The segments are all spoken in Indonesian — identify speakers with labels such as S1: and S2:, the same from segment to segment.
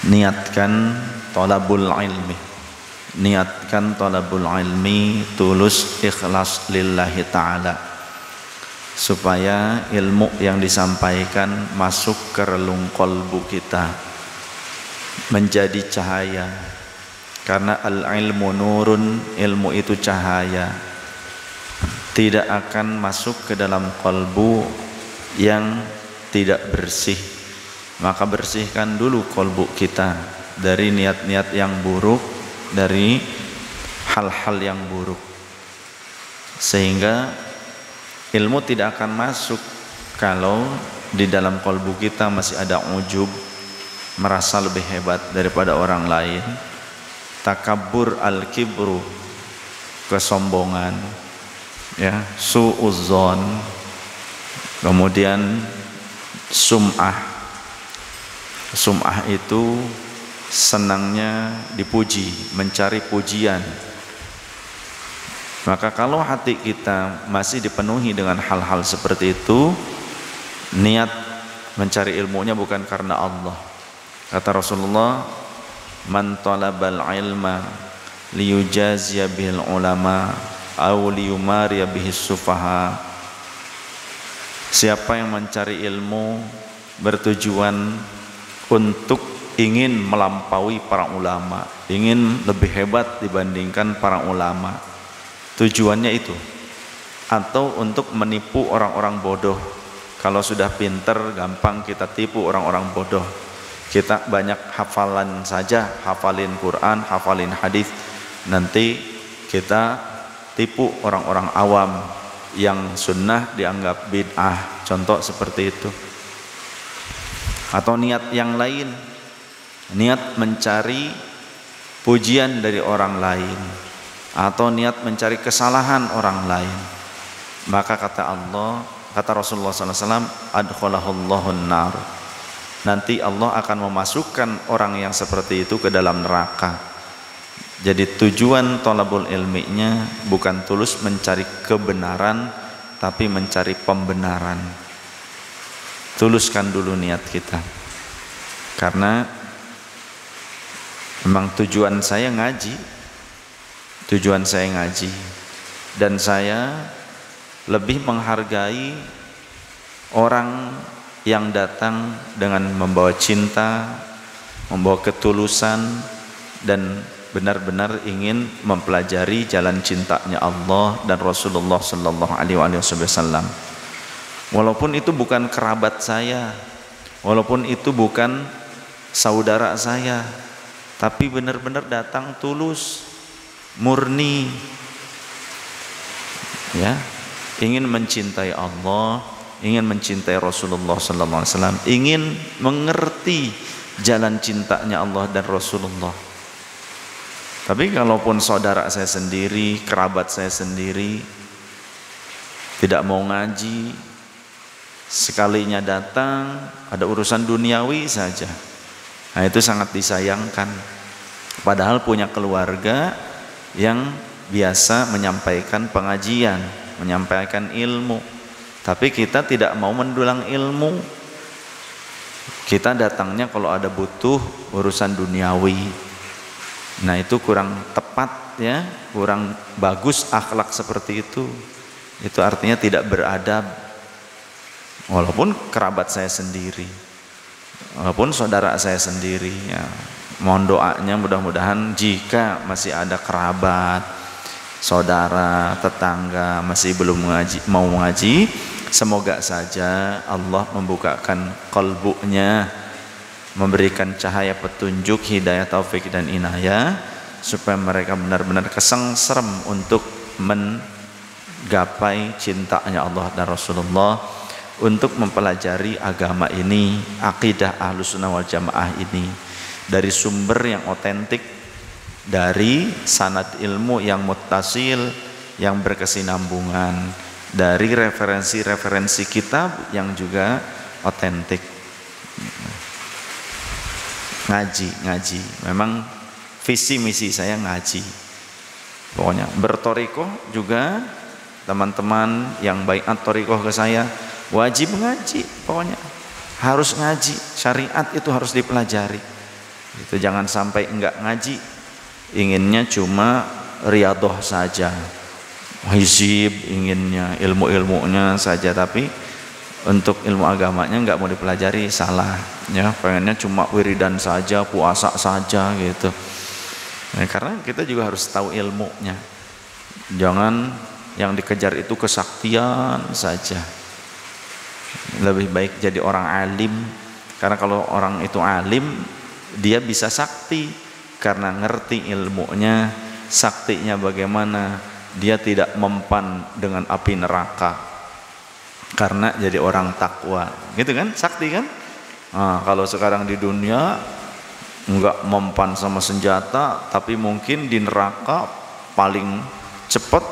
S1: niatkan thalabul ilmi, niatkan thalabul ilmi tulus ikhlas lillahi ta'ala, supaya ilmu yang disampaikan masuk ke relung kolbu kita, menjadi cahaya. Karena al-ilmu nurun, ilmu itu cahaya, tidak akan masuk ke dalam kolbu yang tidak bersih. Maka bersihkan dulu kolbu kita dari niat-niat yang buruk, dari hal-hal yang buruk, sehingga ilmu tidak akan masuk kalau di dalam kolbu kita masih ada ujub, merasa lebih hebat daripada orang lain, takabur, al-kibru, kesombongan, ya, su'uzzon, kemudian sum'ah. Sum'ah itu senangnya dipuji, mencari pujian. Maka kalau hati kita masih dipenuhi dengan hal-hal seperti itu, niat mencari ilmunya bukan karena Allah. Kata Rasulullah, man talabal ilma liyujaziya bihil ulama aw liyumariya bihis sufaha. Siapa yang mencari ilmu bertujuan untuk ingin melampaui para ulama, ingin lebih hebat dibandingkan para ulama, tujuannya itu, atau untuk menipu orang-orang bodoh. Kalau sudah pinter, gampang kita tipu orang-orang bodoh. Kita banyak hafalan saja, hafalin Quran, hafalin hadis, nanti kita tipu orang-orang awam yang sunnah dianggap bid'ah. Contoh seperti itu. Atau niat yang lain, niat mencari pujian dari orang lain, atau niat mencari kesalahan orang lain. Maka kata Allah, kata Rasulullah SAW, adkhalahullahu nar, nanti Allah akan memasukkan orang yang seperti itu ke dalam neraka. Jadi tujuan thalabul ilminya bukan tulus mencari kebenaran, tapi mencari pembenaran. Tuluskan dulu niat kita, karena memang tujuan saya ngaji, dan saya lebih menghargai orang yang datang dengan membawa cinta, membawa ketulusan, dan benar-benar ingin mempelajari jalan cintanya Allah dan Rasulullah sallallahu alaihi wasallam. Walaupun itu bukan kerabat saya, walaupun itu bukan saudara saya, tapi benar-benar datang tulus, murni, ya, ingin mencintai Allah, ingin mencintai Rasulullah sallallahu alaihi wasallam, ingin mengerti jalan cintanya Allah dan Rasulullah. Tapi kalaupun saudara saya sendiri, kerabat saya sendiri tidak mau ngaji, sekalinya datang ada urusan duniawi saja, nah itu sangat disayangkan. Padahal punya keluarga yang biasa menyampaikan pengajian, menyampaikan ilmu, tapi kita tidak mau mendulang ilmu. Kita datangnya kalau ada butuh urusan duniawi. Nah itu kurang tepat, ya, kurang bagus akhlak seperti itu. Itu artinya tidak beradab. Walaupun kerabat saya sendiri, walaupun saudara saya sendiri, ya, mohon doanya mudah-mudahan jika masih ada kerabat, saudara, tetangga masih belum mau mengaji, semoga saja Allah membukakan qalbunya, memberikan cahaya petunjuk, hidayah, taufik dan inayah, supaya mereka benar-benar kesengsem untuk menggapai cintanya Allah dan Rasulullah, untuk mempelajari agama ini, akidah Ahlussunnah wal Jamaah ini, dari sumber yang otentik, dari sanad ilmu yang muttasil, yang berkesinambungan, dari referensi-referensi kitab yang juga otentik. Ngaji, memang visi misi saya ngaji. Pokoknya bertorikoh juga, teman-teman yang baiat torikoh ke saya wajib ngaji, pokoknya harus ngaji, syariat itu harus dipelajari. Itu jangan sampai enggak ngaji, inginnya cuma riyadhah saja, hizib, inginnya ilmu-ilmunya saja, tapi untuk ilmu agamanya enggak mau dipelajari, salah ya. Pengennya cuma wiridan saja, puasa saja gitu. Nah, karena kita juga harus tahu ilmunya. Jangan yang dikejar itu kesaktian saja. Lebih baik jadi orang alim, karena kalau orang itu alim dia bisa sakti karena ngerti ilmunya, saktinya bagaimana, dia tidak mempan dengan api neraka karena jadi orang takwa, gitu kan, sakti kan. Nah, kalau sekarang di dunia enggak mempan sama senjata, tapi mungkin di neraka paling cepat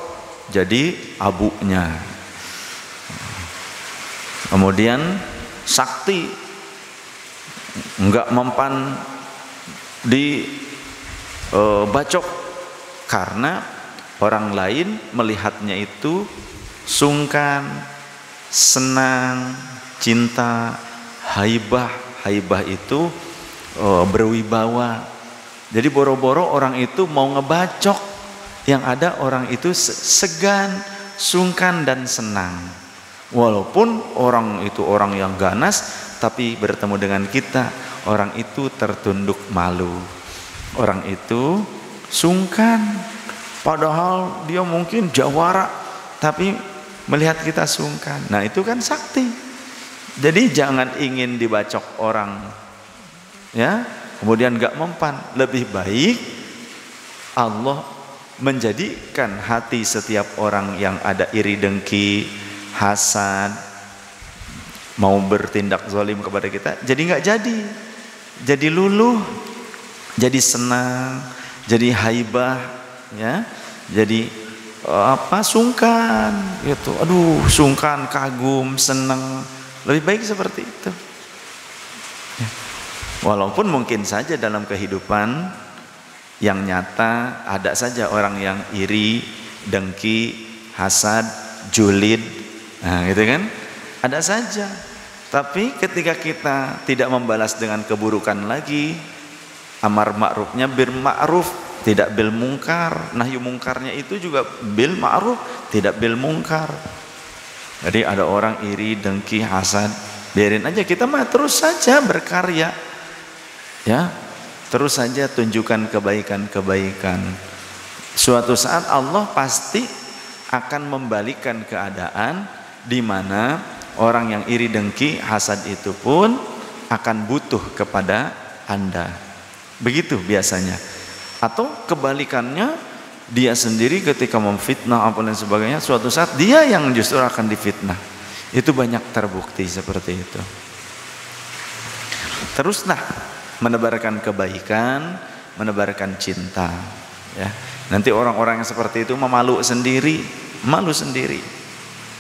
S1: jadi abunya. Kemudian sakti enggak mempan di bacok karena orang lain melihatnya itu sungkan, senang, cinta, haibah. Haibah itu berwibawa. Jadi boro-boro orang itu mau ngebacok, yang ada orang itu segan, sungkan dan senang. Walaupun orang itu orang yang ganas, tapi bertemu dengan kita, orang itu tertunduk malu. Orang itu sungkan, padahal dia mungkin jawara, tapi melihat kita sungkan. Nah, itu kan sakti. Jadi jangan ingin dibacok orang, ya, kemudian gak mempan. Lebih baik Allah menjadikan hati setiap orang yang ada iri dengki, hasad, mau bertindak zalim kepada kita, jadi gak jadi luluh, jadi senang, jadi haibah, ya, jadi sungkan gitu. Aduh, sungkan, kagum, senang. Lebih baik seperti itu ya. Walaupun mungkin saja dalam kehidupan yang nyata ada saja orang yang iri, dengki, hasad, julid, nah gitu kan, ada saja. Tapi ketika kita tidak membalas dengan keburukan lagi, amar ma'rufnya bil ma'ruf, tidak bil mungkar. Nahyu mungkarnya itu juga bil ma'ruf, tidak bil mungkar. Jadi ada orang iri, dengki, hasad, biarin aja, kita mah terus saja berkarya, ya, terus saja tunjukkan kebaikan-kebaikan. Suatu saat Allah pasti akan membalikan keadaan di mana orang yang iri, dengki, hasad itu pun akan butuh kepada Anda. Begitu biasanya. Atau kebalikannya, dia sendiri ketika memfitnah apa dan sebagainya, suatu saat dia yang justru akan difitnah. Itu banyak terbukti seperti itu. Teruslah menebarkan kebaikan, menebarkan cinta, ya. Nanti orang-orang yang seperti itu malu sendiri,